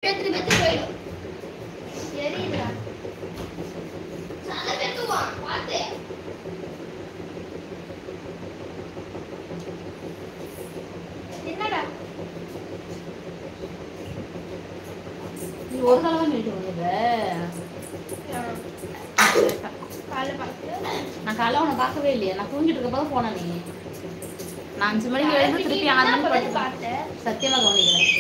ஒரு தடவை மீட்டு வந்தது நான் காலைல உன்னை பார்க்கவே இல்லையே. நான் தூங்கிட்டு இருக்கப்போ போனேன். நீ நான் 5 மணிக்கு எழுந்து திருப்பி 6 மணிக்கு பார்த்தேன். சத்தியமா கவனிக்கிறேன்.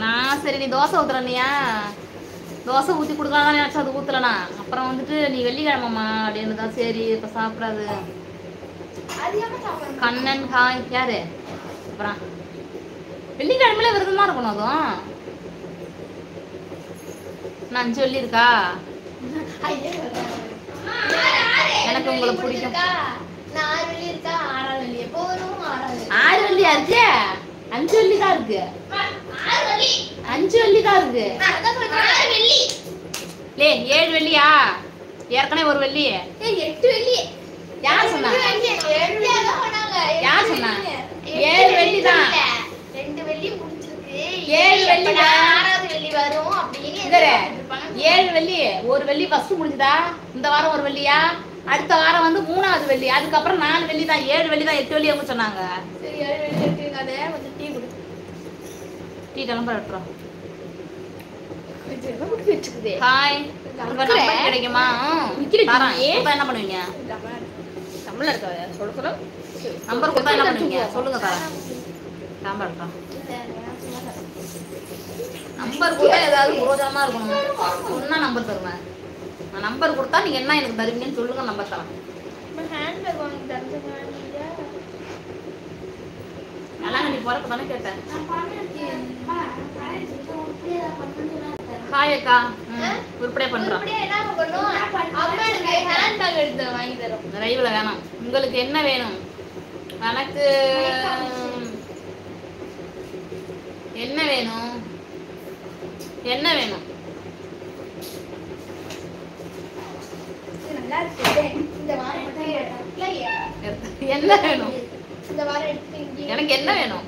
நான் சரி நீ தோசை ஊத்துறனியா, தோசை ஊற்றி கொடுக்கலான்னு நினச்சா அது ஊற்றலண்ணா. அப்புறம் வந்துட்டு நீ வெள்ளிக்கிழமம்மா அப்படின்னு தான். சரி இப்போ சாப்பிடாது கண்ணன் ஹாய் யாரு. அப்புறம் வெள்ளிக்கிழமையில விரதமா இருக்கணும். அதுவும் நான் சொல்லியிருக்கா எனக்கு உங்களை பிடிக்கும். 6 வெள்ளியா இருக்கு, 5 வெள்ளி தான் இருக்கு, 5 வெள்ளி தான் இருக்கு. 7 வெள்ளியா? ஏற்கனவே ஒரு வெள்ளி. 8 வெள்ளி. யார் சொன்னா? யார் சொன்னா? 7 வெள்ளி தான். 2 வெள்ளி முடிச்சிருக்கு. 7 வெள்ளி 6வது வெள்ளி வரும் அப்படின்னு. 7 வெள்ளி. ஒரு வெள்ளி ஃபர்ஸ்ட் முடிஞ்சதா? இந்த வாரம் ஒரு வெள்ளியா? அடுத்த வாரம் வந்து 3வது வெள்ளி. அதுக்கப்புறம் 4 வெள்ளி தான். 7 வெள்ளி தான். 8 வெள்ளி அவங்க சொன்னாங்க. சரி 7 வெள்ளி இருக்குங்க. கொஞ்சம் டீ குடு. டீ கிளம்ப எடுத்துறோம். ஹாய் கிடைக்குமா? என்ன பண்ணுவீங்க? நம்பர் கொடுத்தா என்ன பண்ணுவீங்க சொல்லுங்க. நம்பர் கொடுத்தா ஏதாவது புரோஜனமா இருக்கணும். சொன்னா நம்பர் தருவேன். நான் நம்பர் கொடுத்தா நீங்க என்ன எனக்கு தருவீங்கன்னு சொல்லுங்க. நம்பர் தரேன். எல்லாம் நீ போறப்ப தானே கேட்டேன். ஹாய் அக்கா. உருப்படியா பண்றோம். லைவ்ல வேணாம். உங்களுக்கு என்ன வேணும்? எனக்கு என்ன வேணும்? என்ன வேணும்? என்ன வேணும்? எனக்கு என்ன வேணும்?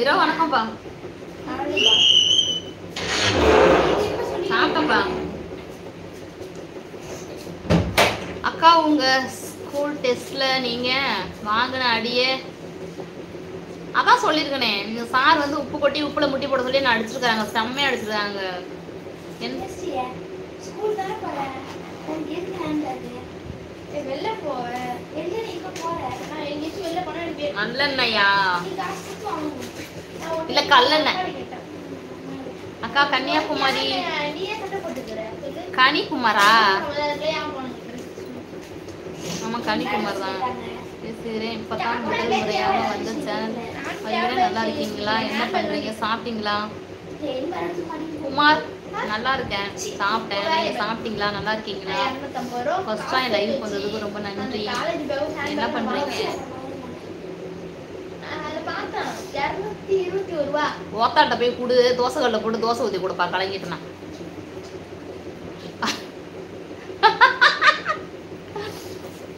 இரவு வணக்கம்ப்பா. சாப்பிட்டப்பா. அக்கா உங்க ஸ்கூல் டெஸ்ட்ல நீங்க வாங்கின அடியே அதான் சொல்லியிருக்கனே. இந்த சார் வந்து உப்பு கொட்டி உப்புல முட்டி போட சொல்லி நான் அடிச்சிருக்காங்க. செம்மையா அடிச்சிருக்காங்க. நல்லெண்ணெயா இல்ல கல்லெண்ணெய்? அக்கா கன்னியாகுமரி. கனிக்குமாரா? ஆமா கனிக்குமார் தான் பேசுகிறேன். இப்பதான் முதல் முறையாக வந்த சேனல். ஐயோ நல்லா இருக்கீங்களா? என்ன பண்றீங்க? சாப்பிட்டீங்களா? குமார் நல்லா இருக்கேன். சாப்பிட்டேன். நீங்க சாப்பிட்டீங்களா? நல்லா இருக்கீங்களா? ஃபர்ஸ்ட் டைம் லைவ் வந்ததுக்கு ரொம்ப நன்றி. என்ன பண்றீங்க? ஓத்தாட்ட போய் கூடு. தோசை கல்ல போட்டு தோசை ஊத்தி கொடுப்பா. கலங்கிட்டுனா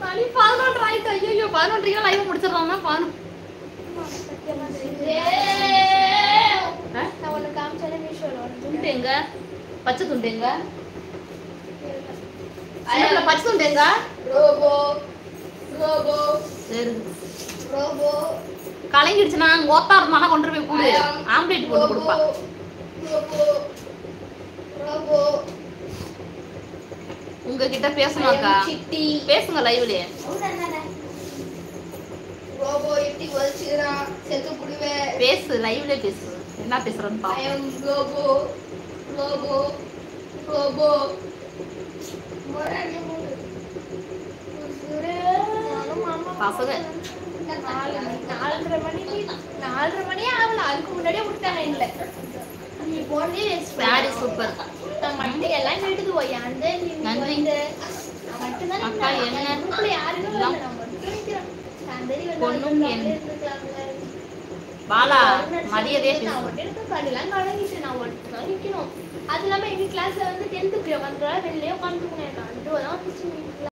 மணி 11 ஆயிட்டு. ஐயோ 11 லைவ் முடிச்சிடறாங்க. 11 துண்டு எங்க? பச்சை துண்டு எங்க? பச்சை துண்டு எங்க? சரி கலங்கிடுச்சுன்னா ஓத்தா இருந்தாலும் கொண்டு போய் கூடு. ஆம்லேட் போட்டு கொடுப்பா. உங்ககிட்ட பேசணும்க்கா. பேசுங்க லைவ்லயே. பேசு லைவ்ல பேசு. என்ன பேசுறேன்னு பாப்போம். பசங்க 4:30 மணி ஆகல. அதுக்கு முன்னாடியே விட்டாங்க. இல்ல நீ போனே சாரி சூப்பர். நான் மண்டே எல்லாம் எடுத்து போய் அந்த நன்றி. அக்கா என்ன யாருமே இல்ல. நான் மட்டும் நிக்கிறேன். சந்தரி வந்து பாலா மரியாதையே பேசுறேன். கலங்கிட்டு நான் ஒருத்தர் நிக்கணும். அது இல்லாம எங்க கிளாஸ்ல வந்து 10th பீரியட் வந்தா வெளியே உட்காந்துருக்கேன். நான் 2 தான்